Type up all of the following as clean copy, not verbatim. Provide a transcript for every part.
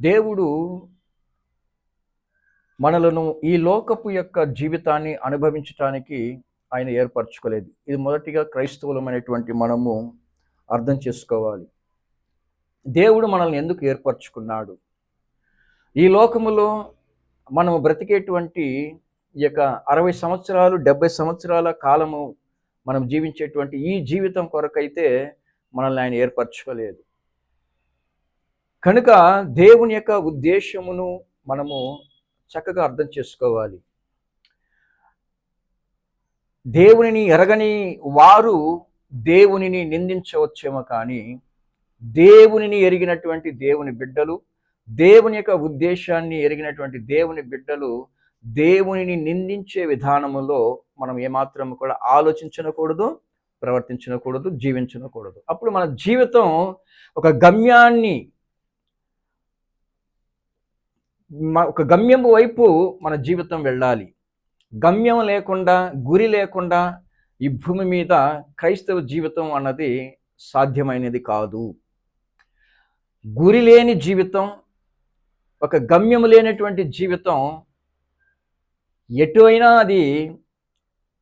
దేవుడు మనలను ఈ లోకపు యొక్క జీవితాన్ని అనుభవించటానికి ఆయన ఏర్పరచుకోలేదు. ఇది మొదటిగా క్రైస్తవులమైనటువంటి మనము అర్థం చేసుకోవాలి. దేవుడు మనల్ని ఎందుకు ఏర్పరచుకున్నాడు? ఈ లోకములో మనము బ్రతికేటువంటి ఈ యొక్క 60 సంవత్సరాలు 70 సంవత్సరాల కాలము మనం జీవించేటువంటి ఈ జీవితం కొరకైతే మనల్ని ఆయన ఏర్పరచుకోలేదు. కనుక దేవుని యొక్క ఉద్దేశమును మనము చక్కగా అర్థం చేసుకోవాలి. దేవునిని ఎరగని వారు దేవునిని నిందించవచ్చేమో, కానీ దేవునిని ఎరిగినటువంటి దేవుని బిడ్డలు, దేవుని యొక్క ఉద్దేశాన్ని ఎరిగినటువంటి దేవుని బిడ్డలు దేవునిని నిందించే విధానములో మనం ఏమాత్రం కూడా ఆలోచించకూడదు, ప్రవర్తించకూడదు, జీవించకూడదు. అప్పుడు మన జీవితం ఒక గమ్యం వైపు మన జీవితం వెళ్ళాలి. గమ్యం లేకుండా, గురి లేకుండా ఈ భూమి మీద క్రైస్తవ జీవితం అన్నది సాధ్యమైనది కాదు. గురి లేని జీవితం, ఒక గమ్యం లేనటువంటి జీవితం ఎటు అయినా అది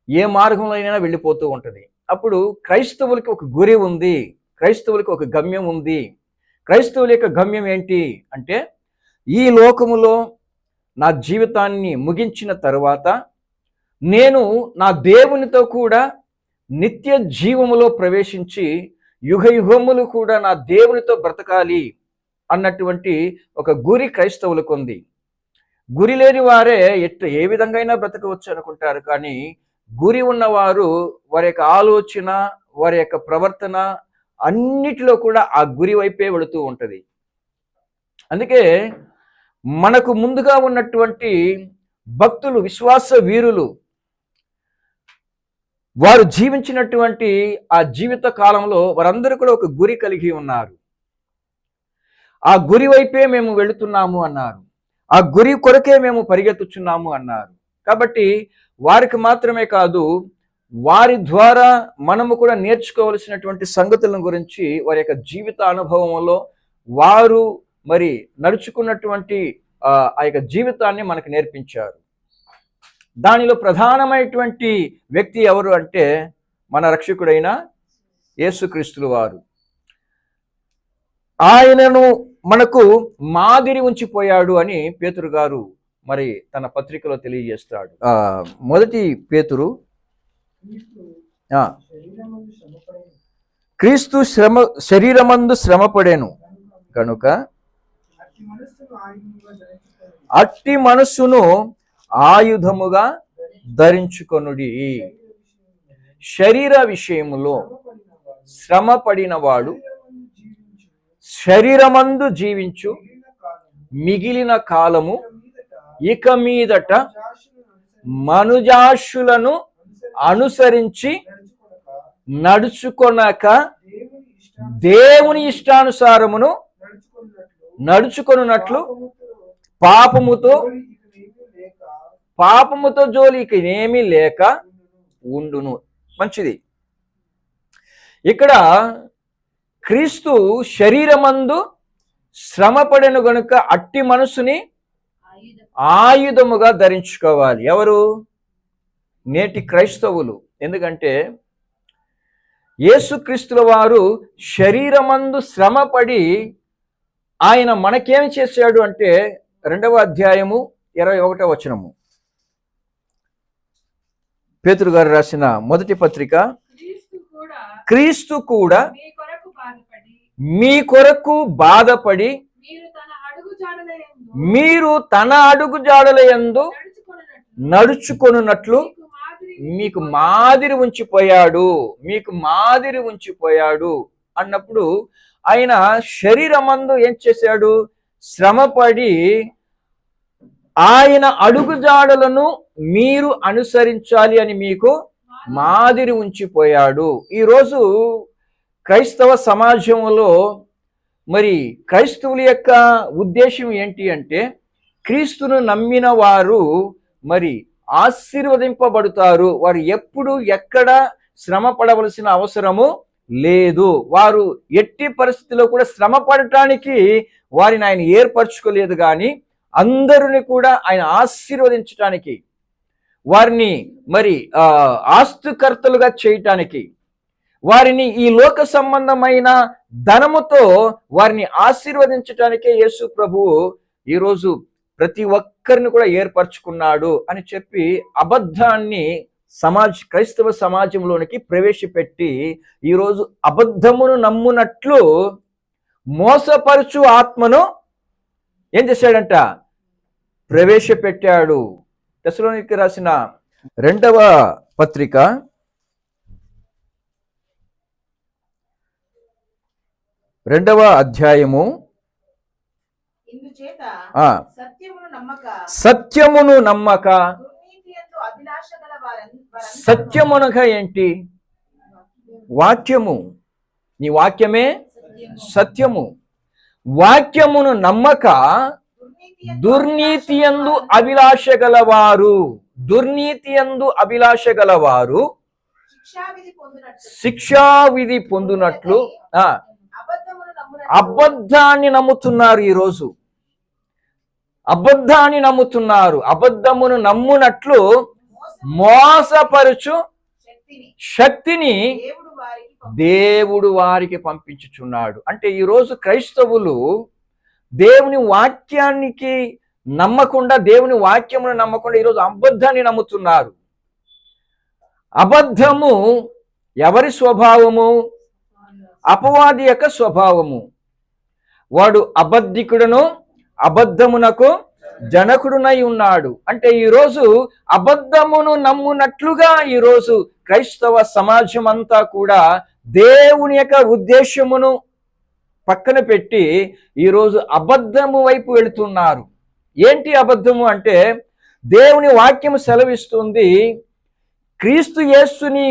ఏ మార్గంలో అయినా వెళ్ళిపోతూ ఉంటుంది. అప్పుడు క్రైస్తవులకి ఒక గురి ఉంది, క్రైస్తవులకి ఒక గమ్యం ఉంది. క్రైస్తవుల యొక్క గమ్యం ఏంటి అంటే, ఈ లోకములో నా జీవితాన్ని ముగించిన తరువాత నేను నా దేవునితో కూడా నిత్య జీవములో ప్రవేశించి యుగయుగములు కూడా నా దేవునితో బ్రతకాలి అన్నటువంటి ఒక గురి క్రైస్తవులకు ఉంది. గురి లేని వారే ఏ విధంగా అయినా బ్రతకవచ్చు అనుకుంటారు, కానీ గురి ఉన్నవారు వారి యొక్క ఆలోచన, వారి యొక్క ప్రవర్తన అన్నిటిలో కూడా ఆ గురి వైపే వెళుతూ ఉంటుంది. అందుకే మనకు ముందుగా ఉన్నటువంటి భక్తులు, విశ్వాస వీరులు, వారు జీవించినటువంటి ఆ జీవిత కాలంలో వారందరూ కూడా ఒక గురి కలిగి ఉన్నారు. ఆ గురి వైపే మేము వెళుతున్నాము అన్నారు, ఆ గురి కొరకే మేము పరిగెత్తుచున్నాము అన్నారు. కాబట్టి వారికి మాత్రమే కాదు, వారి ద్వారా మనము కూడా నేర్చుకోవలసినటువంటి సంగతుల గురించి వారి యొక్క జీవిత అనుభవంలో వారు మరి నడుచుకున్నటువంటి ఆ యొక్క జీవితాన్ని మనకు నేర్పించారు. దానిలో ప్రధానమైనటువంటి వ్యక్తి ఎవరు అంటే మన రక్షకుడైన యేసుక్రీస్తుల వారు. ఆయనను మనకు మాదిరి ఉంచిపోయాడు అని పేతురు గారు మరి తన పత్రికలో తెలియజేస్తాడు. మొదటి పేతురు, క్రీస్తు శరీరమందు శ్రమపడెను కనుక అట్టి మనస్సును ఆయుధముగా ధరించుకొనుడి. శరీర విషయములో శ్రమపడిన వాడు శరీరమందు జీవించు మిగిలిన కాలము ఇక మీదట మనుజాషులను అనుసరించి నడుచుకొనక దేవుని ఇష్టానుసారమును నడుచుకొనున్నట్లు పాపముతో జోలికి ఏమీ లేక ఉండును. మంచిది. ఇక్కడ క్రీస్తు శరీరమందు శ్రమపడెను గనుక అట్టి మనసుని ఆయుధముగా ధరించుకోవాలి. ఎవరు? నేటి క్రైస్తవులు. ఎందుకంటే యేసుక్రీస్తుల వారు శరీరమందు శ్రమపడి ఆయన మనకేమి చేశాడు అంటే 2వ అధ్యాయము 21వ వచనము, పేతురు గారు రాసిన మొదటి పత్రిక, క్రీస్తు కూడా మీ కొరకు బాధపడి మీరు తన అడుగు జాడలయందు నడుచుకొనున్నట్లు మీకు మాదిరి ఉంచిపోయాడు అన్నప్పుడు ఆయన శరీరమందు ఏం చేశాడు? శ్రమపడి ఆయన అడుగు జాడలను మీరు అనుసరించాలి అని మీకు మాదిరి ఉంచిపోయాడు. ఈరోజు క్రైస్తవ సమాజంలో మరి క్రైస్తవుల యొక్క ఉద్దేశం ఏంటి అంటే, క్రీస్తును నమ్మిన వారు మరి ఆశీర్వదింపబడతారు, వారు ఎప్పుడు ఎక్కడ శ్రమ పడవలసిన అవసరము లేదు. వారు ఎట్టి పరిస్థితిలో కూడా శ్రమ పడటానికి వారిని ఆయన ఏర్పరచుకోలేదు, కానీ అందరిని కూడా ఆయన ఆశీర్వదించటానికి, వారిని మరి ఆస్తికర్తలుగా చేయటానికి, వారిని ఈ లోక సంబంధమైన ధనముతో వారిని ఆశీర్వదించటానికే యేసు ప్రభువు ఈరోజు ప్రతి ఒక్కరిని కూడా ఏర్పరచుకున్నాడు అని చెప్పి అబద్ధాన్ని క్రైస్తవ సమాజంలోనికి ప్రవేశపెట్టి ఈరోజు అబద్ధమును నమ్మునట్లు మోసపరుచు ఆత్మను ఏం చేశాడంట? ప్రవేశపెట్టాడు. తెస్సలోనికీయులకు రాసిన 2వ పత్రిక 2వ అధ్యాయము సత్యమును నమ్మక. సత్యమునగా ఏంటి? వాక్యము. నీ వాక్యమే సత్యము. వాక్యమును నమ్మక దుర్నీతి యందు అభిలాష గలవారు, దుర్నీతి యందు అభిలాష గలవారు శిక్షావిధి పొందునట్లు అబద్ధాన్ని నమ్ముతున్నారు. ఈరోజు అబద్ధాన్ని నమ్ముతున్నారు. అబద్ధమును నమ్మునట్లు మోసపరుచు శక్తిని దేవుడు వారికి పంపించుచున్నాడు. అంటే ఈరోజు క్రైస్తవులు దేవుని వాక్యానికి నమ్మకుండా, దేవుని వాక్యమును నమ్మకుండా ఈరోజు అబద్ధాన్ని నమ్ముతున్నారు. అబద్ధము ఎవరి స్వభావము? అపవాది యొక్క స్వభావము. వాడు అబద్ధికుడును అబద్ధమునకు జనకుడునై ఉన్నాడు. అంటే ఈరోజు అబద్ధమును నమ్మునట్లుగా ఈరోజు క్రైస్తవ సమాజం అంతా కూడా దేవుని యొక్క ఉద్దేశమును పక్కన పెట్టి ఈరోజు అబద్ధము వైపు వెళుతున్నారు. ఏంటి అబద్ధము అంటే, దేవుని వాక్యము సెలవిస్తుంది, క్రీస్తు యేసుని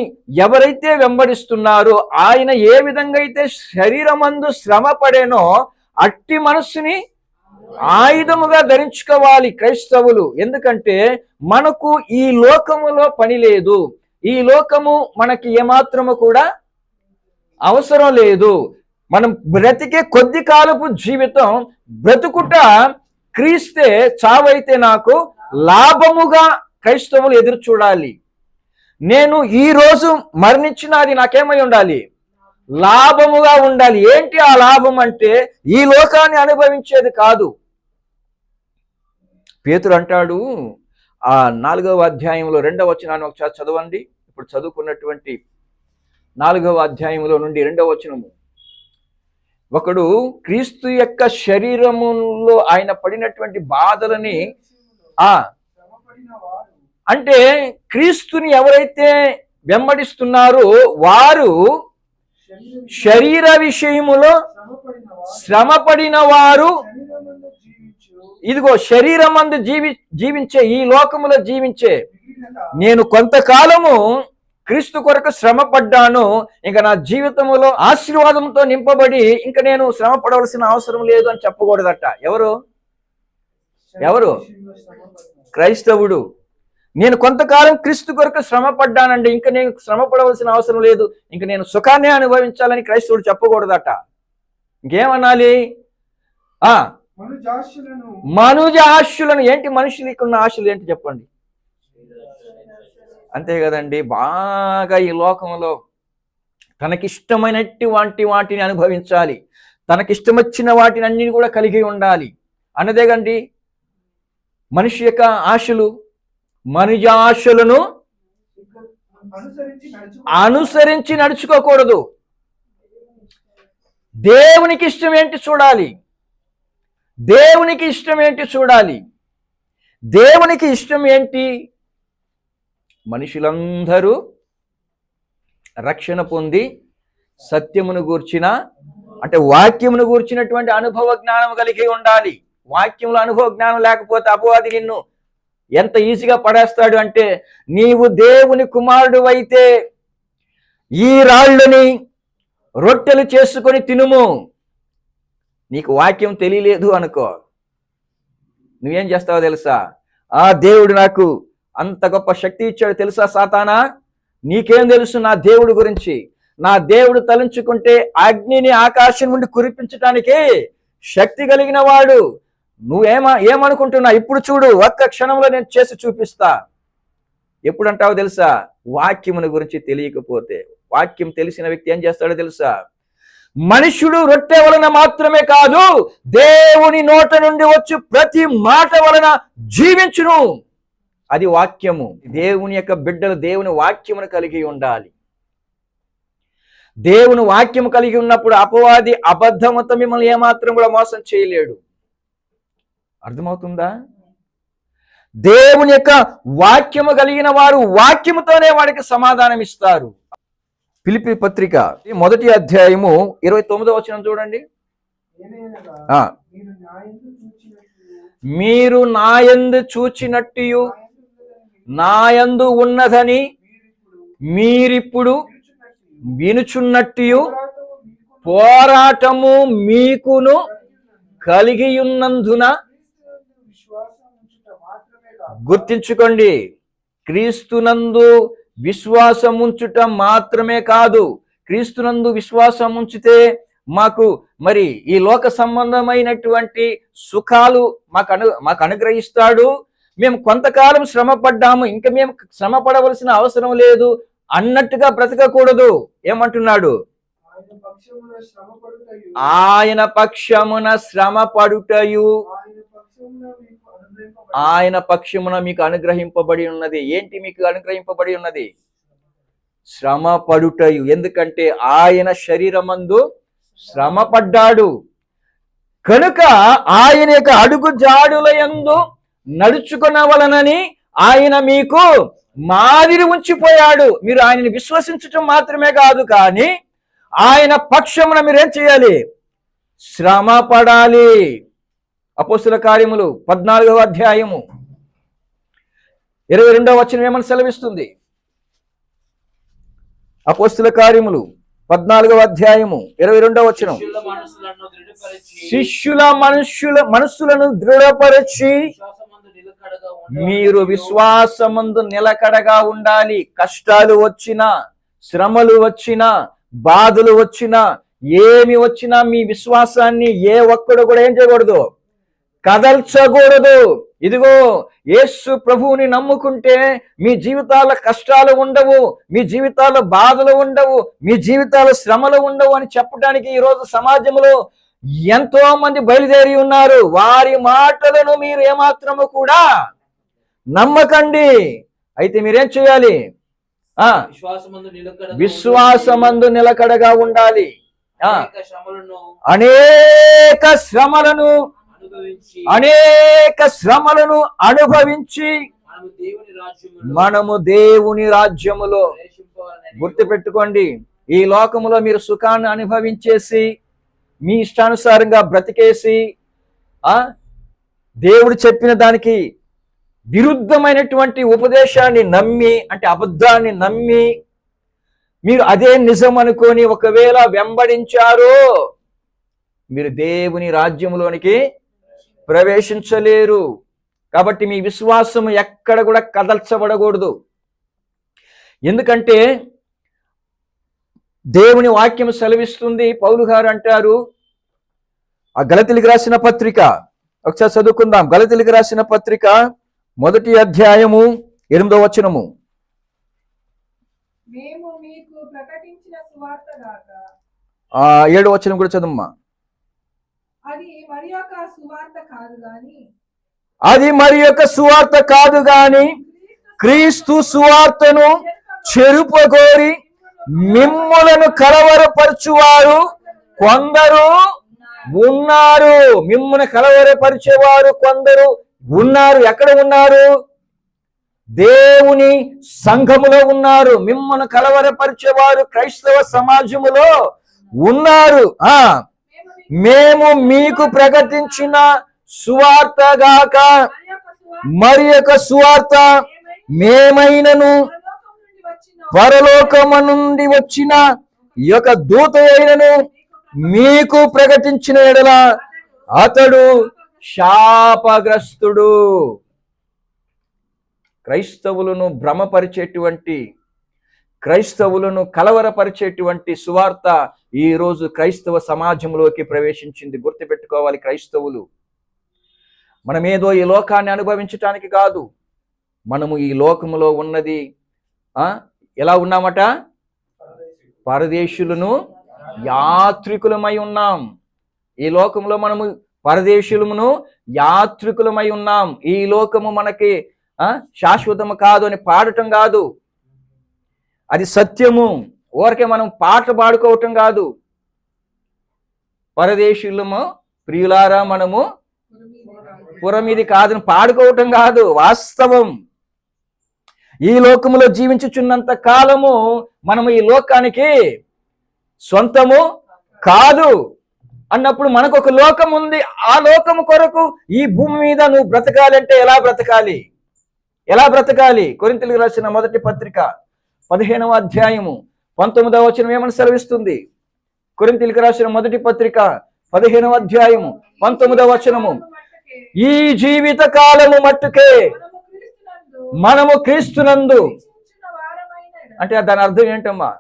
ఎవరైతే వెంబడిస్తున్నారో ఆయన ఏ విధంగా అయితే శరీరమందు శ్రమ పడేనో అట్టి మనస్సుని ఆయుధముగా ధరించుకోవాలి క్రైస్తవులు. ఎందుకంటే మనకు ఈ లోకములో పని లేదు. ఈ లోకము మనకి ఏమాత్రము కూడా అవసరం లేదు. మనం బ్రతికే కొద్ది కాలపు జీవితం బ్రతుకుట క్రీస్తే, చావైతే నాకు లాభముగా క్రైస్తవులు ఎదురు చూడాలి. నేను ఈ రోజు మరణించినది నాకేమై ఉండాలి? లాభముగా ఉండాలి. ఏంటి ఆ లాభం అంటే, ఈ లోకాన్ని అనుభవించేది కాదు. పేతురు అంటాడు, ఆ 4వ అధ్యాయంలో 2వ వచనాన్ని ఒకసారి చదవండి. ఇప్పుడు చదువుకున్నటువంటి 4వ అధ్యాయంలో నుండి 2వ వచనము. ఒకడు క్రీస్తు యొక్క శరీరములో ఆయన పడినటువంటి బాధలని అంటే క్రీస్తుని ఎవరైతే వెంబడిస్తున్నారో వారు శరీర విషయములో శ్రమపడిన వారు, ఇదిగో శరీరమందు జీవించే, ఈ లోకములో జీవించే, నేను కొంతకాలము క్రీస్తు కొరకు శ్రమ పడ్డాను, ఇంకా నా జీవితములో ఆశీర్వాదంతో నింపబడి ఇంకా నేను శ్రమ పడవలసిన అవసరం లేదు అని చెప్పకూడదట. ఎవరు? క్రైస్తవుడు. నేను కొంతకాలం క్రీస్తు కొరకు శ్రమ పడ్డానండి, ఇంకా నేను శ్రమ పడవలసిన అవసరం లేదు, ఇంకా నేను సుఖాన్ని అనుభవించాలని క్రైస్తవుడు చెప్పకూడదట. ఇంకేమనాలి? మనుజ ఆశులను. ఏంటి మనుషులకి ఉన్న ఆశలు ఏంటి చెప్పండి? అంతే కదండి. బాగా ఈ లోకంలో తనకిష్టమైనటువంటి వాటిని అనుభవించాలి, తనకిష్టం వచ్చిన వాటిని అన్నిని కూడా కలిగి ఉండాలి అన్నదే కండి మనిషి యొక్క ఆశలు. మనుజ ఆశలను అనుసరించి నడుచుకోకూడదు. దేవునికి ఇష్టం ఏంటి చూడాలి. దేవునికి ఇష్టం ఏంటి చూడాలి. దేవునికి ఇష్టం ఏంటి? మనుషులందరూ రక్షణ పొంది సత్యమును గూర్చిన, అంటే వాక్యమును గూర్చినటువంటి అనుభవ జ్ఞానం కలిగి ఉండాలి. వాక్యంలో అనుభవ జ్ఞానం లేకపోతే అపవాది నిన్ను ఎంత ఈజీగా పడేస్తాడు అంటే, నీవు దేవుని కుమారుడు అయితే ఈ రాళ్ళని రొట్టెలు చేసుకొని తినుము. నీకు వాక్యం తెలియలేదు అనుకో, నువ్వేం చేస్తావో తెలుసా? దేవుడు నాకు అంత గొప్ప శక్తి ఇచ్చాడు తెలుసా సాతానా? నీకేం తెలుసు నా దేవుడి గురించి? నా దేవుడు తలంచుకుంటే అగ్నిని ఆకాశం నుండి కురిపించడానికి శక్తి కలిగిన వాడు. ఏమనుకుంటున్నా? ఇప్పుడు చూడు, ఒక్క క్షణంలో నేను చేసి చూపిస్తా. ఎప్పుడు అంటావో తెలుసా? వాక్యముని గురించి తెలియకపోతే. వాక్యం తెలిసిన వ్యక్తి ఏం చేస్తాడో తెలుసా? మనుషుడు రొట్టె వలన మాత్రమే కాదు, దేవుని నోట నుండి వచ్చి ప్రతి మాట వలన జీవించును. అది వాక్యము. దేవుని యొక్క బిడ్డలు దేవుని వాక్యమును కలిగి ఉండాలి. దేవుని వాక్యము కలిగి ఉన్నప్పుడు అపవాది అబద్ధముతో మిమ్మల్ని ఏమాత్రం కూడా మోసం చేయలేడు. అర్థమవుతుందా? దేవుని యొక్క వాక్యము కలిగిన వారు వాక్యముతోనే వాడికి సమాధానం ఇస్తారు. ఫిలిప్పీ పత్రిక 1వ అధ్యాయము 29వ వచనం చూడండి. మీరు నాయందు చూచినట్టు నాయందు ఉన్నదని మీరిప్పుడు వినుచున్నట్టు పోరాటము మీకును కలిగి ఉన్నందున గుర్తించుకోండి. క్రీస్తునందు విశ్వాసం ఉంచుట మాత్రమే కాదు, క్రీస్తునందు విశ్వాసం ఉంచితే మాకు మరి ఈ లోక సంబంధమైనటువంటి సుఖాలు మాకు అనుగ్రహిస్తాడు. మేము కొంతకాలం శ్రమ పడ్డాము, ఇంకా మేము శ్రమ పడవలసిన అవసరం లేదు అన్నట్టుగా బ్రతకకూడదు. ఏమంటున్నాడు? ఆయన పక్షమున శ్రమ పడుటయు ఆయన పక్షమున మీకు అనుగ్రహింపబడి ఉన్నది. ఏంటి మీకు అనుగ్రహింపబడి ఉన్నది? శ్రమ పడుటయు. ఎందుకంటే ఆయన శరీరమందు శ్రమ పడ్డాడు కనుక ఆయన యొక్క అడుగు జాడులయందు నడుచుకొనవలనని ఆయన మీకు మాదిరి ఉంచిపోయాడు. మీరు ఆయనని విశ్వసించటం మాత్రమే కాదు, కానీ ఆయన పక్షమున మీరేం చేయాలి? శ్రమ పడాలి. అపోస్తుల కార్యములు 14వ అధ్యాయము 22వ వచనం ఏమని సెలవిస్తుంది? అపోస్తుల కార్యములు 14వ అధ్యాయము 22వ వచనం. శిష్యుల మనస్సులను దృఢపరచి మీరు విశ్వాసమందు నిలకడగా ఉండాలి. కష్టాలు వచ్చినా, శ్రమలు వచ్చినా, బాధలు వచ్చినా, ఏమి వచ్చినా మీ విశ్వాసాన్ని ఏ ఒక్కడు కూడా ఏం చేయకూడదు? కదల్చకూడదు. ఇదిగో యేసు ప్రభువుని నమ్ముకుంటే మీ జీవితాల కష్టాలు ఉండవు, మీ జీవితాల బాధలు ఉండవు, మీ జీవితాల శ్రమలు ఉండవు అని చెప్పడానికి ఈరోజు సమాజంలో ఎంతో మంది బయలుదేరి ఉన్నారు. వారి మాటలను మీరు ఏమాత్రము కూడా నమ్మకండి. అయితే మీరేం చేయాలి? విశ్వాసమందు నిలకడగా ఉండాలి. అనేక శ్రమలను అనుభవించి మనము దేవుని రాజ్యములో, గుర్తుపెట్టుకోండి, ఈ లోకములో మీరు సుఖాన్ని అనుభవించేసి మీ ఇష్టానుసారంగా బ్రతికేసి దేవుడు చెప్పిన దానికి విరుద్ధమైనటువంటి ఉపదేశాన్ని నమ్మి, అంటే అబద్ధాన్ని నమ్మి మీరు అదే నిజం అనుకొని ఒకవేళ వెంబడించారో మీరు దేవుని రాజ్యంలోనికి ప్రవేశించలేరు. కాబట్టి మీ విశ్వాసం ఎక్కడ కూడా కదల్చబడకూడదు. ఎందుకంటే దేవుని వాక్యం సెలవిస్తుంది. పౌలు గారు అంటారు, ఆ గలతీయులకు రాసిన పత్రిక ఒకసారి చదువుకుందాం. గలతీయులకు రాసిన పత్రిక 1వ అధ్యాయము 8వ వచనము. మేము మీకు ప్రకటించిన సువార్త గాక. 7వ వచనం కూడా చదువుమ్మా. అది మరి యొక్క సువార్త కాదు గాని క్రీస్తు సువార్తను చెరుపగోరి మిమ్ములను కలవరపరచువారు కొందరు ఉన్నారు. మిమ్మును కలవరపరిచేవారు కొందరు ఉన్నారు. ఎక్కడ ఉన్నారు? దేవుని సంఘములో ఉన్నారు. మిమ్మల్ని కలవరపరిచేవారు క్రైస్తవ సమాజములో ఉన్నారు. మేము మీకు ప్రకటించిన సువార్త గాక మరి యొక్క సువార్త మేమైనను పరలోకము నుండి వచ్చిన యొక్క దూత అయినను మీకు ప్రకటించిన ఎడల అతడు శాపగ్రస్తుడు. క్రైస్తవులను భ్రమపరిచేటువంటి, క్రైస్తవులను కలవరపరిచేటువంటి సువార్త ఈ రోజు క్రైస్తవ సమాజంలోకి ప్రవేశించింది. గుర్తుపెట్టుకోవాలి, క్రైస్తవులు మనమేదో ఈ లోకాన్ని అనుభవించటానికి కాదు, మనము ఈ లోకములో ఉన్నది ఎలా ఉన్నామట? పరదేశులను యాత్రికులమై ఉన్నాం. ఈ లోకంలో మనము పరదేశులమును యాత్రికులమై ఉన్నాం. ఈ లోకము మనకి శాశ్వతము కాదు అని పాడటం కాదు, అది సత్యము. ఊరికే మనం పాటలు పాడుకోవటం కాదు. పరదేశులము ప్రియులారా మనము పురమిది కాదని పాడుకోవటం కాదు, వాస్తవం. ఈ లోకములో జీవించుచున్నంత కాలము మనము ఈ లోకానికి సొంతము కాదు అన్నప్పుడు మనకు ఒక లోకం ఉంది. ఆ లోకము కొరకు ఈ భూమి మీద నువ్వు బ్రతకాలంటే ఎలా బ్రతకాలి? కొరింథీయులకు రాసిన మొదటి పత్రిక 15వ అధ్యాయము 19వ వచనం ఏమని సెలవిస్తుంది? కొరింథీయులకు రాసిన మొదటి పత్రిక 15వ అధ్యాయము 19వ వచనము, ఈ జీవిత కాలము మట్టుకే మనము క్రీస్తునందు. అంటే దాని అర్థం ఏంటమ్మా?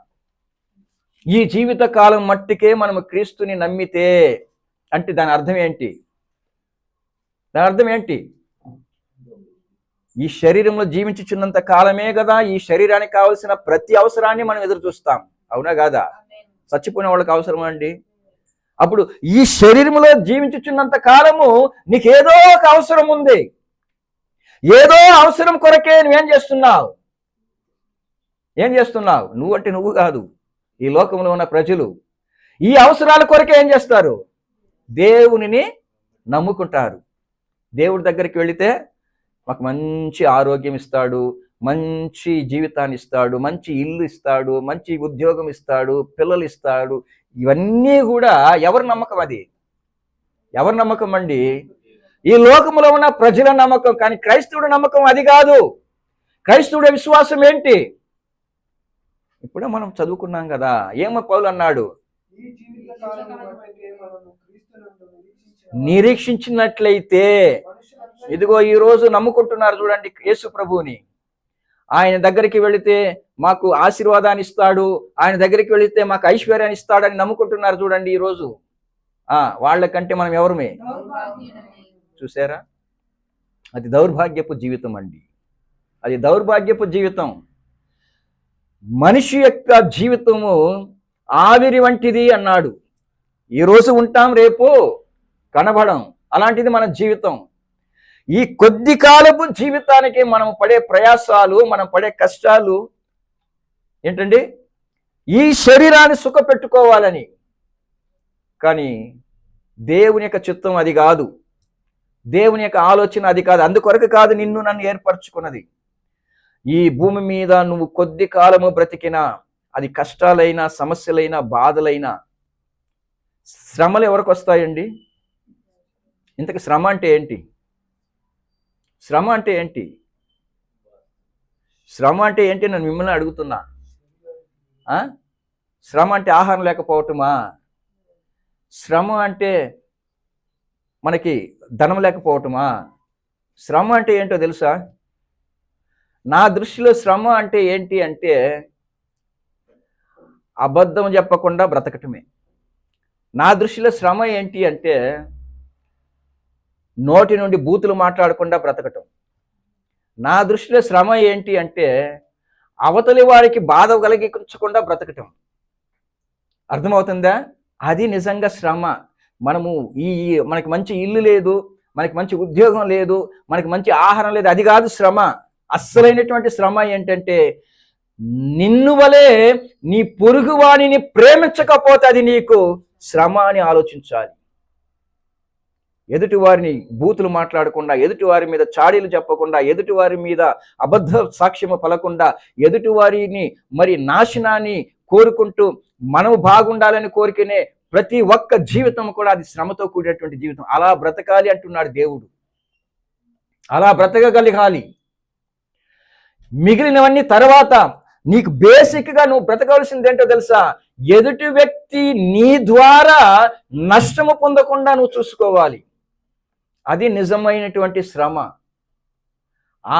ఈ జీవిత కాలం మట్టుకే మనము క్రీస్తుని నమ్మితే అంటే దాని అర్థం ఏంటి? ఈ శరీరంలో జీవించుచున్నంత కాలమే కదా ఈ శరీరానికి కావలసిన ప్రతి అవసరాన్ని మనం ఎదురు చూస్తాం, అవునా కాదా? చచ్చిపోయిన వాళ్ళకి అవసరం అండి. అప్పుడు ఈ శరీరంలో జీవించుచున్నంత కాలము నీకేదో ఒక అవసరం ఉంది. ఏదో అవసరం కొరకే నువ్వేం చేస్తున్నావు? నువ్వు అంటే నువ్వు కాదు, ఈ లోకంలో ఉన్న ప్రజలు ఈ అవసరాల కొరకే ఏం చేస్తారు? దేవునిని నమ్ముకుంటారు. దేవుడి దగ్గరికి వెళితే మాకు మంచి ఆరోగ్యం ఇస్తాడు, మంచి జీవితాన్ని ఇస్తాడు, మంచి ఇల్లు ఇస్తాడు, మంచి ఉద్యోగం ఇస్తాడు, పిల్లలు ఇస్తాడు. ఇవన్నీ కూడా ఎవరి నమ్మకం? అది ఎవరి నమ్మకం అండి? ఈ లోకములో ఉన్న ప్రజల నమ్మకం. కానీ క్రైస్తవుడి నమ్మకం అది కాదు. క్రైస్తవుడి విశ్వాసం ఏంటి? ఇప్పుడే మనం చదువుకున్నాం కదా, ఏమో పౌలు అన్నాడు, నిరీక్షించినట్లయితే. ఇదిగో ఈ రోజు నమ్ముకుంటున్నారు చూడండి యేసు ప్రభువుని. ఆయన దగ్గరికి వెళితే మాకు ఆశీర్వాదాన్ని ఇస్తాడు, ఆయన దగ్గరికి వెళితే మాకు ఐశ్వర్యాన్ని ఇస్తాడని నమ్ముకుంటున్నారు చూడండి ఈరోజు. వాళ్ళకంటే మనం ఎవరమే? చూసారా? అది దౌర్భాగ్యపు జీవితం అండి, అది దౌర్భాగ్యపు జీవితం. మనిషి యొక్క జీవితము ఆవిరి వంటిది అన్నాడు. ఈరోజు ఉంటాం, రేపు కనబడం. అలాంటిది మన జీవితం. ఈ కొద్ది కాలపు జీవితానికి మనం పడే ప్రయాసాలు, మనం పడే కష్టాలు ఏంటండి? ఈ శరీరాన్ని సుఖపెట్టుకోవాలని. కానీ దేవుని యొక్క చిత్తం అది కాదు, దేవుని యొక్క ఆలోచన అది కాదు. అందుకొరకు కాదు నిన్ను నన్ను ఏర్పరచుకున్నది. ఈ భూమి మీద నువ్వు కొద్ది కాలము బ్రతికినా, అది కష్టాలైనా, సమస్యలైనా, బాధలైనా, శ్రమలు ఎవరికి వస్తాయండి? ఇంతకు శ్రమ అంటే ఏంటి? శ్రమ అంటే ఏంటి నేను మిమ్మల్ని అడుగుతున్నా. శ్రమ అంటే ఆహారం లేకపోవటమా? శ్రమ అంటే మనకి ధనం లేకపోవటమా? శ్రమ అంటే ఏంటో తెలుసా? నా దృష్టిలో శ్రమ అంటే ఏంటి అంటే అబద్ధం చెప్పకుండా బ్రతకటమే. నా దృష్టిలో శ్రమ ఏంటి అంటే నోటి నుండి బూతులు మాట్లాడకుండా బ్రతకటం. నా దృష్టిలో శ్రమ ఏంటి అంటే అవతలి వారికి బాధ కలిగించకుండా బ్రతకటం. అర్థమవుతుందా? అది నిజంగా శ్రమ. మనకి మంచి ఇల్లు లేదు, మనకి మంచి ఉద్యోగం లేదు, మనకి మంచి ఆహారం లేదు, అది కాదు శ్రమ. అస్సలైనటువంటి శ్రమ ఏంటంటే నిన్ను వలే నీ పొరుగువాణిని ప్రేమించకపోతే అది నీకు శ్రమ అని ఆలోచించాలి. ఎదుటి వారిని బూతులు మాట్లాడకుండా, ఎదుటి వారి మీద చాడీలు చెప్పకుండా, ఎదుటి వారి మీద అబద్ధ సాక్ష్యము పలకుండా, ఎదుటి వారిని నాశనాన్ని కోరుకుంటూ మనము బాగుండాలని కోరుకునే ప్రతి ఒక్క జీవితం కూడా అది శ్రమతో కూడినటువంటి జీవితం. అలా బ్రతకాలి అంటున్నాడు దేవుడు. అలా బ్రతకగలగాలి. మిగిలినవన్నీ తర్వాత. నీకు బేసిక్గా నువ్వు బ్రతకాల్సింది ఏంటో తెలుసా? ఎదుటి వ్యక్తి నీ ద్వారా నష్టము పొందకుండా నువ్వు చూసుకోవాలి. అది నిజమైనటువంటి శ్రమ.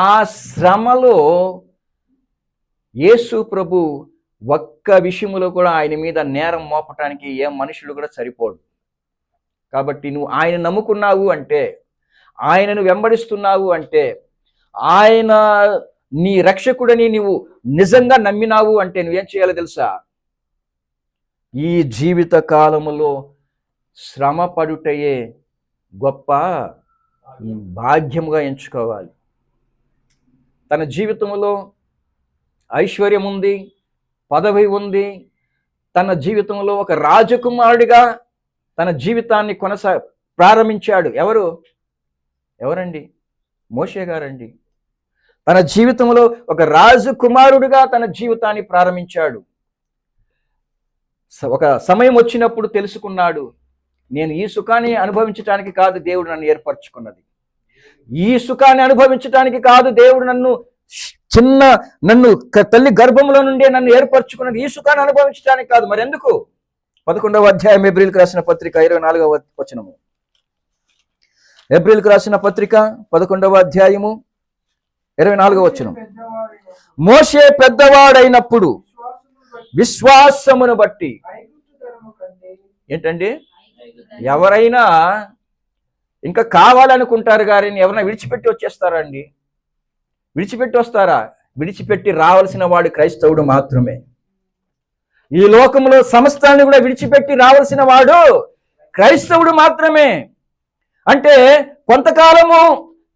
ఆ శ్రమలో యేసు ప్రభు ఒక్క విషయంలో కూడా ఆయన మీద నేరం మోపటానికి ఏ మనుషుడు కూడా సరిపోడు. కాబట్టి నువ్వు ఆయన నమ్ముకున్నావు అంటే, ఆయనను వెంబడిస్తున్నావు అంటే, ఆయన నీ రక్షకుడని నీవు నిజంగా నమ్మినావు అంటే నువ్వేం చేయాలో తెలుసా? ఈ జీవిత కాలములో శ్రమ పడుటయే గొప్ప భాగ్యముగా ఎంచుకోవాలి. తన జీవితంలో ఐశ్వర్యం ఉంది, పదవి ఉంది, తన జీవితంలో ఒక రాజకుమారుడిగా తన జీవితాన్ని ప్రారంభించాడు. ఎవరండి? మోషే గారండి. తన జీవితంలో ఒక రాజకుమారుడిగా తన జీవితాన్ని ప్రారంభించాడు. ఒక సమయం వచ్చినప్పుడు తెలుసుకున్నాడు, నేను ఈ సుఖాన్ని అనుభవించటానికి కాదు దేవుడు నన్ను ఏర్పరచుకున్నది, ఈ సుఖాన్ని అనుభవించటానికి కాదు దేవుడు నన్ను తల్లి గర్భంలో నుండే నన్ను ఏర్పరచుకున్నది, ఈ సుఖాన్ని అనుభవించడానికి కాదు. మరి ఎందుకు? 11వ అధ్యాయం హెబ్రీయులకు రాసిన పత్రిక 24వ వచనము. హెబ్రీయులకు రాసిన పత్రిక 11వ అధ్యాయము 24వ వచనం. మోషే పెద్దవాడైనప్పుడు విశ్వాసమును బట్టి, ఏంటండి, ఎవరైనా ఇంకా కావాలనుకుంటారు కానీ ఎవరైనా విడిచిపెట్టి వచ్చేస్తారా అండి? విడిచిపెట్టి వస్తారా? విడిచిపెట్టి రావాల్సిన వాడు క్రైస్తవుడు మాత్రమే. ఈ లోకంలో సమస్తాన్ని కూడా విడిచిపెట్టి రావాల్సిన వాడు క్రైస్తవుడు మాత్రమే. అంటే కొంతకాలము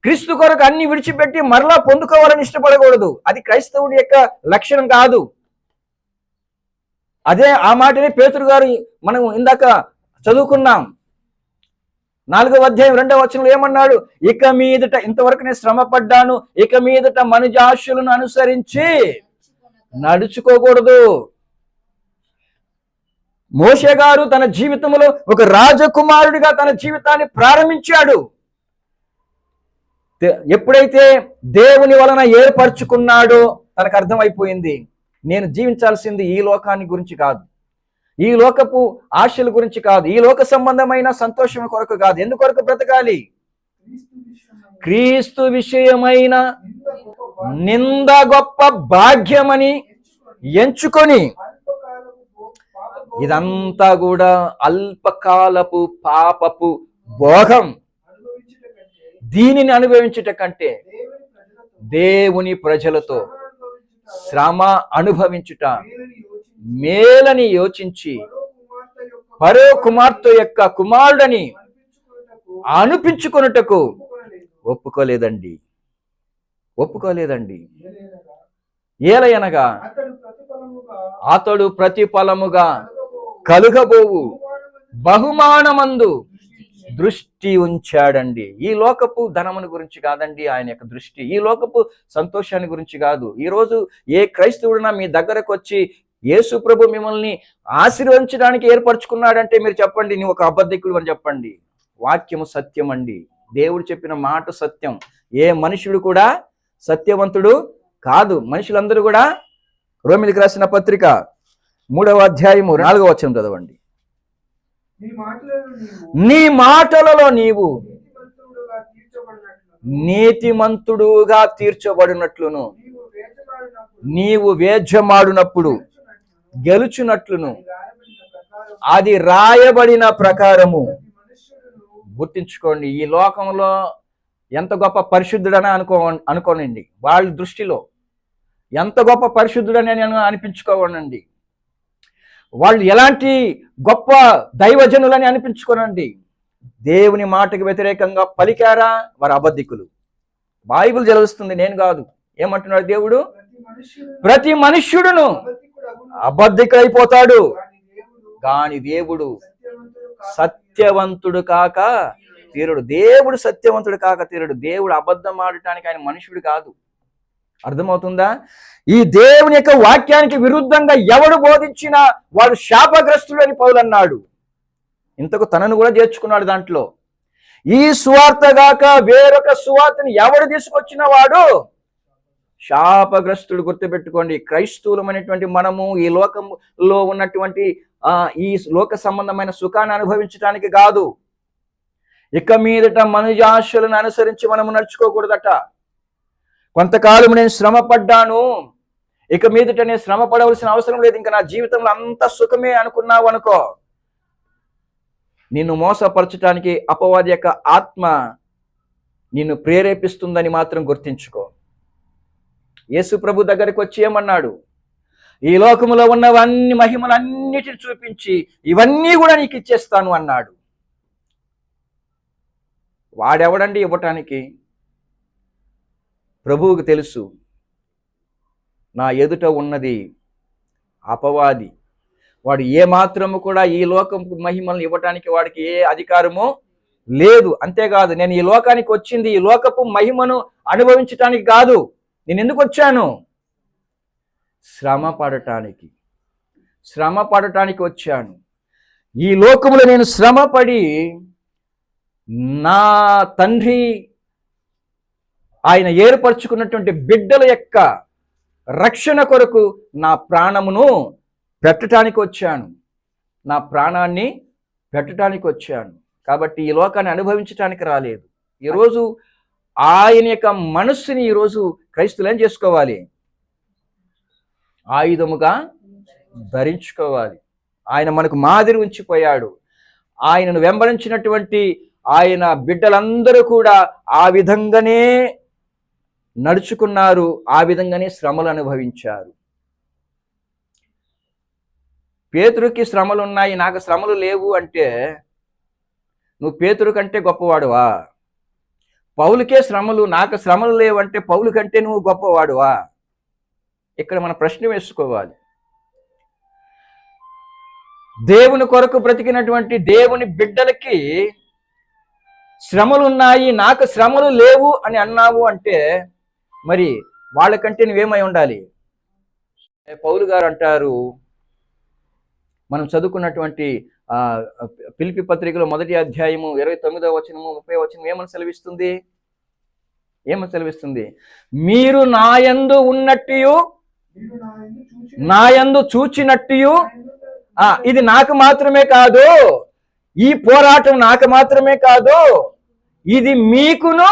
క్రీస్తు కొరకు అన్ని విడిచిపెట్టి మరలా పొందుకోవాలని ఇష్టపడకూడదు. అది క్రైస్తవుడి యొక్క లక్షణం కాదు. అదే ఆ మాటని పేతురు గారు మనం ఇందాక చదువుకున్నాం. 4వ అధ్యాయం 2వ వచనంలో ఏమన్నాడు? ఇక మీదట, ఇంతవరకు నేను శ్రమ పడ్డాను, ఇక మీదట మనుజాశులను అనుసరించి నడుచుకోకూడదు. మోషే గారు తన జీవితంలో ఒక రాజకుమారుడిగా తన జీవితాన్ని ప్రారంభించాడు. ఎప్పుడైతే దేవుని వలన ఏర్పరచుకున్నాడో తనకు అర్థమైపోయింది, నేను జీవించాల్సింది ఈ లోకాన్ని గురించి కాదు, ఈ లోకపు ఆశల గురించి కాదు, ఈ లోక సంబంధమైన సంతోషం కొరకు కాదు. ఎందుకొరకు బ్రతకాలి? క్రీస్తు విషయమైన నింద గొప్ప భాగ్యమని ఎంచుకొని, ఇదంతా కూడా అల్పకాలపు పాపపు భోగం, దీనిని అనుభవించుట కంటే దేవుని ప్రజలతో శ్రమ అనుభవించుట మేలని యోచించి పరో కుమార్తె యొక్క కుమారుడని అనిపించుకొనుటకు ఒప్పుకోలేదండి. ఏలయనగా అతడు ప్రతిఫలముగా కలుగబోవు బహుమానమందు దృష్టి ఉంచాడండి. ఈ లోకపు ధనముని గురించి కాదండి ఆయన యొక్క దృష్టి, ఈ లోకపు సంతోషాన్ని గురించి కాదు. ఈరోజు ఏ క్రైస్తవుడినా మీ దగ్గరకు వచ్చి యేసు ప్రభు మిమ్మల్ని ఆశీర్వదించడానికి ఏర్పరచుకున్నాడంటే మీరు చెప్పండి, నువ్వు ఒక అబద్ధికుడు అని చెప్పండి. వాక్యము సత్యం అండి, దేవుడు చెప్పిన మాట సత్యం. ఏ మనుషుడు కూడా సత్యవంతుడు కాదు. మనుషులందరూ కూడా, రోమిలికి రాసిన పత్రిక 3వ అధ్యాయము 4వ వచనం చదవండి. నీ మాటలలో నీవు నీతిమంతుడుగా తీర్చబడినట్లును, నీవు వేద్యమాడినప్పుడు గెలుచునట్లును అది రాయబడిన ప్రకారము. గుర్తించుకోండి, ఈ లోకంలో ఎంత గొప్ప పరిశుద్ధుడని అనుకోనండి, వాళ్ళ దృష్టిలో ఎంత గొప్ప పరిశుద్ధుడని అనిపించుకోవనండి, వాళ్ళు ఎలాంటి గొప్ప దైవజనులని అనిపించుకోనండి. దేవుని మాటకి వ్యతిరేకంగా పలికారా వారు అబద్ధికులు. బైబిల్ జలవిస్తుంది, నేను కాదు. ఏమంటున్నాడు దేవుడు? ప్రతి మనుష్యుడును అబద్ధికుడైపోతాడు, కాని దేవుడు సత్యవంతుడు కాక తీరుడు. దేవుడు సత్యవంతుడు కాక తీరుడు. దేవుడు అబద్ధం ఆడటానికి ఆయన మనుషుడు కాదు. అర్థమవుతుందా? ఈ దేవుని యొక్క వాక్యానికి విరుద్ధంగా ఎవడు బోధించినా వాడు శాపగ్రస్తుడు అని పౌలు అన్నాడు. ఇంతకు తనను కూడా చేర్చుకున్నాడు దాంట్లో. ఈ సువార్త గాక వేరొక సువార్తని ఎవడు తీసుకొచ్చిన వాడు శాపగ్రస్తుడు. గుర్తుపెట్టుకోండి, క్రైస్తవులమైనటువంటి మనము ఈ లోకంలో ఉన్నటువంటి ఈ లోక సంబంధమైన సుఖాన్ని అనుభవించడానికి కాదు. ఇక మీదట మనుజాశలను అనుసరించి మనము నడుచుకోకూడదట. కొంతకాలం నేను శ్రమ పడ్డాను, ఇక మీదట నేను శ్రమ పడవలసిన అవసరం లేదు, ఇంకా నా జీవితంలో అంత సుఖమే అనుకున్నావు అనుకో, నిన్ను మోసపరచడానికి అపవాది యొక్క ఆత్మ నిన్ను ప్రేరేపిస్తుందని మాత్రం గుర్తించుకో. యేసు ప్రభు దగ్గరికి వచ్చి ఏమన్నాడు? ఈ లోకములో ఉన్నవన్నీ మహిమలన్నిటిని చూపించి ఇవన్నీ కూడా నీకు ఇచ్చేస్తాను అన్నాడు. వాడెవడండి ఇవ్వటానికి? ప్రభువుకు తెలుసు, నా ఎదుట ఉన్నది అపవాది. వాడు ఏ మాత్రము కూడా ఈ లోకపు మహిమలను ఇవ్వటానికి వాడికి ఏ అధికారము లేదు. అంతేకాదు, నేను ఈ లోకానికి వచ్చింది ఈ లోకపు మహిమను అనుభవించటానికి కాదు. నేను ఎందుకు వచ్చాను? శ్రమ పడటానికి వచ్చాను. ఈ లోకములో నేను శ్రమపడి నా తండ్రి ఆయన ఏర్పరచుకున్నటువంటి బిడ్డల యొక్క రక్షణ కొరకు నా ప్రాణమును పెట్టడానికి వచ్చాను, నా ప్రాణాన్ని పెట్టడానికి వచ్చాను. కాబట్టి ఈ లోకాన్ని అనుభవించటానికి రాలేదు. ఈరోజు ఆయన యొక్క మనస్సుని ఈరోజు క్రైస్తవులు ఏం చేసుకోవాలి? ఆయుధముగా ధరించుకోవాలి. ఆయన మనకు మాదిరి ఉంచిపోయాడు. ఆయనను వెంబడించినటువంటి ఆయన బిడ్డలందరూ కూడా ఆ విధంగానే నడుచుకున్నారు, ఆ విధంగానే శ్రమలు అనుభవించారు. పేతురుకి శ్రమలు ఉన్నాయి, నాకు శ్రమలు లేవు అంటే నువ్వు పేతురు కంటే గొప్పవాడువా? పౌలుకే శ్రమలు, నాకు శ్రమలు లేవు అంటే పౌలు కంటే నువ్వు గొప్పవాడువా? ఇక్కడ మన ప్రశ్న వేసుకోవాలి. దేవుని కొరకు బ్రతికినటువంటి దేవుని బిడ్డలకి శ్రమలు ఉన్నాయి, నాకు శ్రమలు లేవు అని అన్నావు అంటే మరి వాళ్ళకంటే నువ్వేమై ఉండాలి? పౌలు గారు అంటారు, మనం చదువుకున్నటువంటి ఫిలిప్పీ పత్రికలో 1వ అధ్యాయము 29వ వచనము 30వ వచనం ఏమని సెలవిస్తుంది? మీరు నాయందు ఉన్నట్టు నాయందు చూచినట్టు, ఇది నాకు మాత్రమే కాదు, ఈ పోరాటం నాకు మాత్రమే కాదు, ఇది మీకును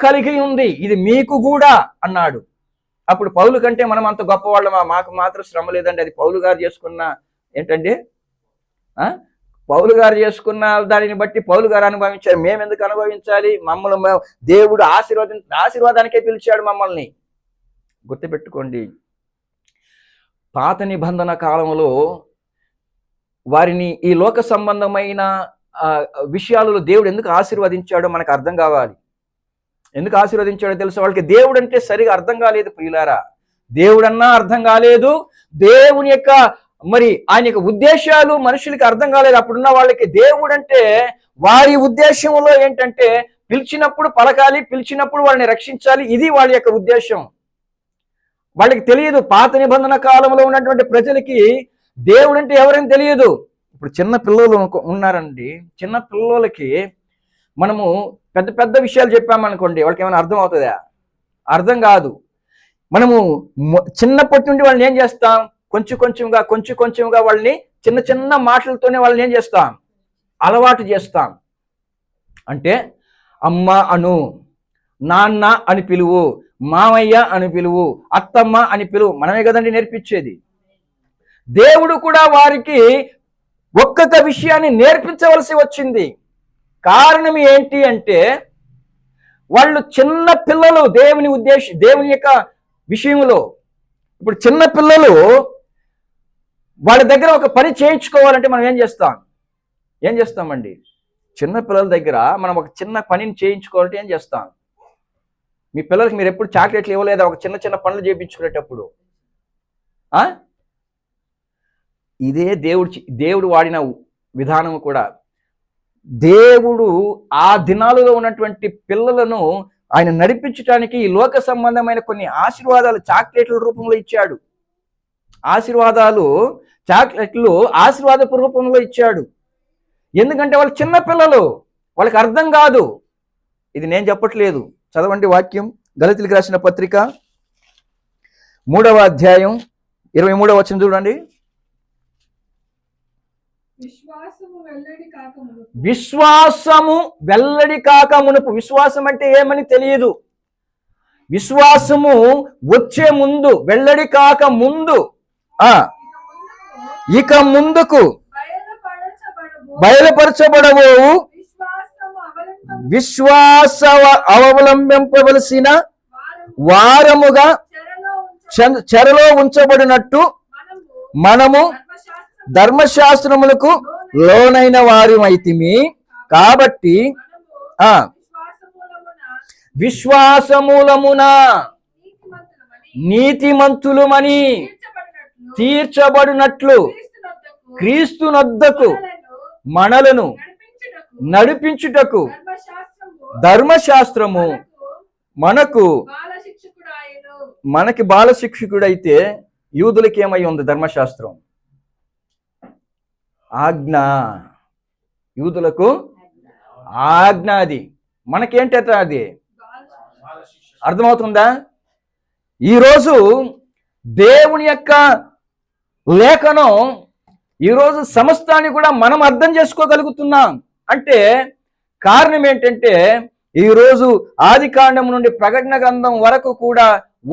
కలిగి ఉంది, ఇది మీకు కూడా అన్నాడు. అప్పుడు పౌలు కంటే మనం అంత గొప్పవాళ్ళమా? మాకు మాత్రం శ్రమ లేదండి, అది పౌలు గారు చేసుకున్న ఏంటంటే పౌలు గారు చేసుకున్న దానిని బట్టి పౌలు గారు అనుభవించారు, మేము ఎందుకు అనుభవించాలి? మమ్మల్ని దేవుడు ఆశీర్వాదానికే పిలిచాడు మమ్మల్ని. గుర్తుపెట్టుకోండి, పాత నిబంధన కాలంలో వారిని ఈ లోక సంబంధమైన విషయాలలో దేవుడు ఎందుకు ఆశీర్వదించాడో మనకు అర్థం కావాలి. ఎందుకు ఆశీర్వదించాడో తెలుసు. వాళ్ళకి దేవుడు అంటే సరిగా అర్థం కాలేదు ప్రియులారా. దేవుడన్నా అర్థం కాలేదు, దేవుని యొక్క ఆయన యొక్క ఉద్దేశాలు మనుషులకి అర్థం కాలేదు. అప్పుడున్న వాళ్ళకి దేవుడు అంటే వారి ఉద్దేశంలో ఏంటంటే పిలిచినప్పుడు పలకాలి, పిలిచినప్పుడు వాళ్ళని రక్షించాలి, ఇది వాళ్ళ యొక్క ఉద్దేశం. వాళ్ళకి తెలియదు. పాత నిబంధన కాలంలో ఉన్నటువంటి ప్రజలకి దేవుడు అంటే ఎవరని తెలియదు. ఇప్పుడు చిన్న పిల్లలు ఉన్నారండి, చిన్న పిల్లలకి మనము పెద్ద పెద్ద విషయాలు చెప్పామనుకోండి, వాళ్ళకి ఏమైనా అర్థం అవుతుందా? అర్థం కాదు. మనము చిన్నప్పటి నుండి వాళ్ళని ఏం చేస్తాం? కొంచెం కొంచెంగా వాళ్ళని చిన్న చిన్న మాటలతోనే వాళ్ళని ఏం చేస్తాం? అలవాటు చేస్తాం. అంటే అమ్మ అను, నాన్న అని పిలువు, మామయ్య అని పిలువు, అత్తమ్మ అని పిలువు, మనమే కదండి నేర్పించేది. దేవుడు కూడా వారికి ఒక్కొక్క విషయాన్ని నేర్పించవలసి వచ్చింది. కారణం ఏంటి అంటే వాళ్ళు చిన్న పిల్లలు దేవుని యొక్క విషయంలో. ఇప్పుడు చిన్న పిల్లలు వాళ్ళ దగ్గర ఒక పని చేయించుకోవాలంటే మనం ఏం చేస్తామండి? చిన్న పిల్లల దగ్గర మనం ఒక చిన్న పనిని చేయించుకోవాలంటే ఏం చేస్తాం? మీ పిల్లలకి మీరు ఎప్పుడు చాక్లెట్లు ఇవ్వలేదా? ఒక చిన్న చిన్న పనులు చేయించుకునేటప్పుడు. ఇదే దేవుడు వాడిన విధానం కూడా. దేవుడు ఆ దినాలలో ఉన్నటువంటి పిల్లలను ఆయన నడిపించడానికి ఈ లోక సంబంధమైన కొన్ని ఆశీర్వాదాలు చాక్లెట్ల రూపంలో ఇచ్చాడు. చాక్లెట్లు ఆశీర్వాదపు రూపంలో ఇచ్చాడు. ఎందుకంటే వాళ్ళు చిన్న పిల్లలు, వాళ్ళకి అర్థం కాదు. ఇది నేను చెప్పట్లేదు, చదవండి వాక్యం. గలతీయులకు రాసిన పత్రిక 3వ అధ్యాయం 23వ వచనం చూడండి. విశ్వాసము వెల్లడి కాక మునుపు. విశ్వాసం అంటే ఏమని తెలియదు. విశ్వాసము వచ్చే ముందు, వెల్లడి కాక ముందు, ఆ ఇక ముందుకు బయలుపరచబడబోవు విశ్వాస అవలంబింపవలసిన వారముగా చెరలో ఉంచబడినట్టు మనము ధర్మశాస్త్రములకు లోనైన వారిమైతిమి. కాబట్టి విశ్వాసమూలమున నీతిమంతులమని తీర్చబడినట్లు క్రీస్తునొద్దకు మనలను నడిపించుటకు ధర్మశాస్త్రము మనకి బాలశిక్షకుడైతే యూదులకి ఏమై ఉంది? ధర్మశాస్త్రం ఆజ్ఞ. యూదులకు ఆజ్ఞ, అది మనకేంటట? అది అర్థమవుతుందా? ఈరోజు దేవుని యొక్క లేఖనం ఈరోజు సమస్తాన్ని కూడా మనం అర్థం చేసుకోగలుగుతున్నాం అంటే కారణం ఏంటంటే, ఈరోజు ఆది కాండం నుండి ప్రకటన గ్రంథం వరకు కూడా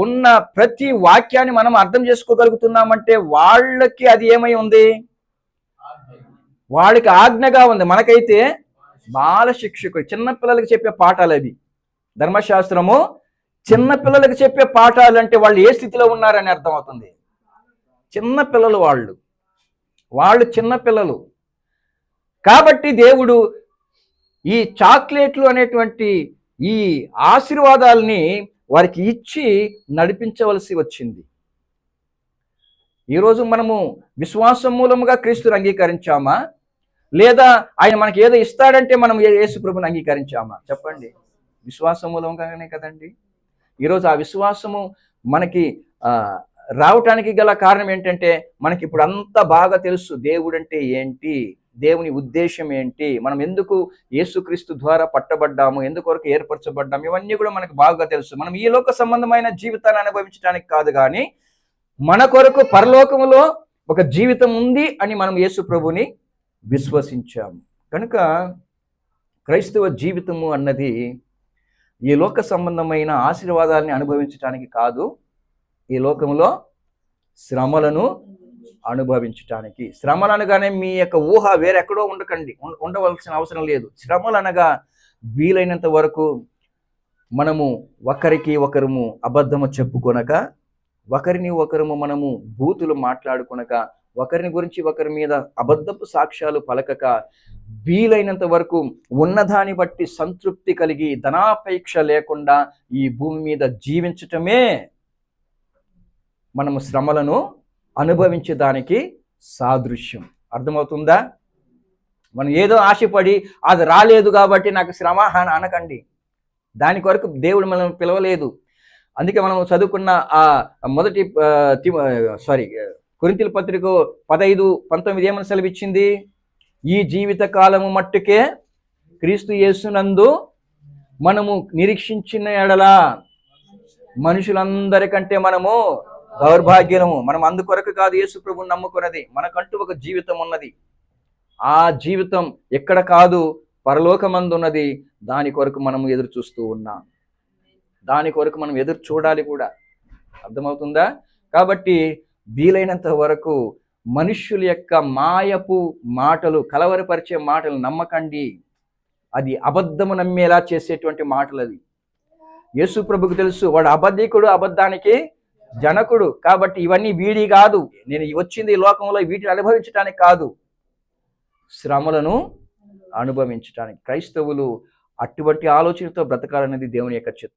ఉన్న ప్రతి వాక్యాన్ని మనం అర్థం చేసుకోగలుగుతున్నామంటే వాళ్ళకి అది ఏమై ఉంది? వాళ్ళకి ఆజ్ఞగా ఉంది. మనకైతే బాల శిక్షకుడు, చిన్నపిల్లలకి చెప్పే పాఠాలు అవి. ధర్మశాస్త్రము చిన్నపిల్లలకి చెప్పే పాఠాలు అంటే వాళ్ళు ఏ స్థితిలో ఉన్నారని అర్థమవుతుంది. చిన్నపిల్లలు, వాళ్ళు చిన్నపిల్లలు. కాబట్టి దేవుడు ఈ చాక్లెట్లు అనేటువంటి ఈ ఆశీర్వాదాలని వారికి ఇచ్చి నడిపించవలసి వచ్చింది. ఈరోజు మనము విశ్వాసం మూలముగా క్రీస్తుని అంగీకరించామా, లేదా ఆయన మనకి ఏదో ఇస్తాడంటే మనం యేసు ప్రభుని అంగీకరించామా? చెప్పండి. విశ్వాసం మూలంగానే కదండి. ఈరోజు ఆ విశ్వాసము మనకి రావటానికి గల కారణం ఏంటంటే, మనకి ఇప్పుడు అంతా బాగా తెలుసు దేవుడు అంటే ఏంటి, దేవుని ఉద్దేశం ఏంటి, మనం ఎందుకు యేసుక్రీస్తు ద్వారా పట్టబడ్డాము, ఎందుకొరకు ఏర్పరచబడ్డాము, ఇవన్నీ కూడా మనకు బాగా తెలుసు. మనం ఈ లోక సంబంధమైన జీవితాన్ని అనుభవించడానికి కాదు, కానీ మన కొరకు పరలోకములో ఒక జీవితం ఉంది అని మనం యేసు ప్రభుని విశ్వసించాము. కనుక క్రైస్తవ జీవితము అన్నది ఈ లోక సంబంధమైన ఆశీర్వాదాలని అనుభవించడానికి కాదు, ఈ లోకంలో శ్రమలను అనుభవించటానికి. శ్రమలు అనగానే మీ యొక్క ఊహ వేరెక్కడో ఉండవలసిన అవసరం లేదు. శ్రమలు అనగా వీలైనంత వరకు మనము ఒకరికి ఒకరము అబద్ధము చెప్పుకొనక, ఒకరిని ఒకరము మనము బూతులు మాట్లాడుకొనక, ఒకరిని గురించి ఒకరి మీద అబద్ధపు సాక్ష్యాలు పలకక, వీలైనంత వరకు ఉన్నదాన్ని బట్టి సంతృప్తి కలిగి ధనాపేక్ష లేకుండా ఈ భూమి మీద జీవించటమే మనము శ్రమలను అనుభవించడానికి సాదృశ్యం. అర్థమవుతుందా? మనం ఏదో ఆశపడి అది రాలేదు కాబట్టి నాకు శ్రమ అనకండి. దాని కొరకు దేవుడు మనం పిలవలేదు. అందుకే మనం చదువుకున్న ఆ మొదటి కొరింథీయుల పత్రిక 15:19 ఏమని సెలవిచ్చింది? ఈ జీవిత కాలము మట్టుకే క్రీస్తు యేసునందు మనము నిరీక్షించిన ఎడల మనుషులందరికంటే మనము దౌర్భాగ్యము. మనం అందుకొరకు కాదు యేసు ప్రభువుని నమ్ముకున్నది. మనకంటూ ఒక జీవితం ఉన్నది. ఆ జీవితం ఎక్కడ కాదు, పరలోకమందు ఉన్నది. దాని కొరకు మనం ఎదురు చూస్తూ ఉన్నాం. దాని కొరకు మనం ఎదురు చూడాలి కూడా. అర్థమవుతుందా? కాబట్టి వీలైనంత వరకు మనుష్యుల యొక్క మాయపు మాటలు, కలవరపరిచే మాటలు నమ్మకండి. అది అబద్ధము నమ్మేలా చేసేటువంటి మాటలు. అది యేసు ప్రభుకు తెలుసు, వాడు అబద్ధికుడు, అబద్ధానికి జనకుడు. కాబట్టి ఇవన్నీ వీడి కాదు, నేను వచ్చింది ఈ లోకంలో వీటిని అనుభవించడానికి కాదు, శ్రమలను అనుభవించడానికి. క్రైస్తవులు అటువంటి ఆలోచనతో బ్రతకాలనేది దేవుని యొక్క చిత్తం.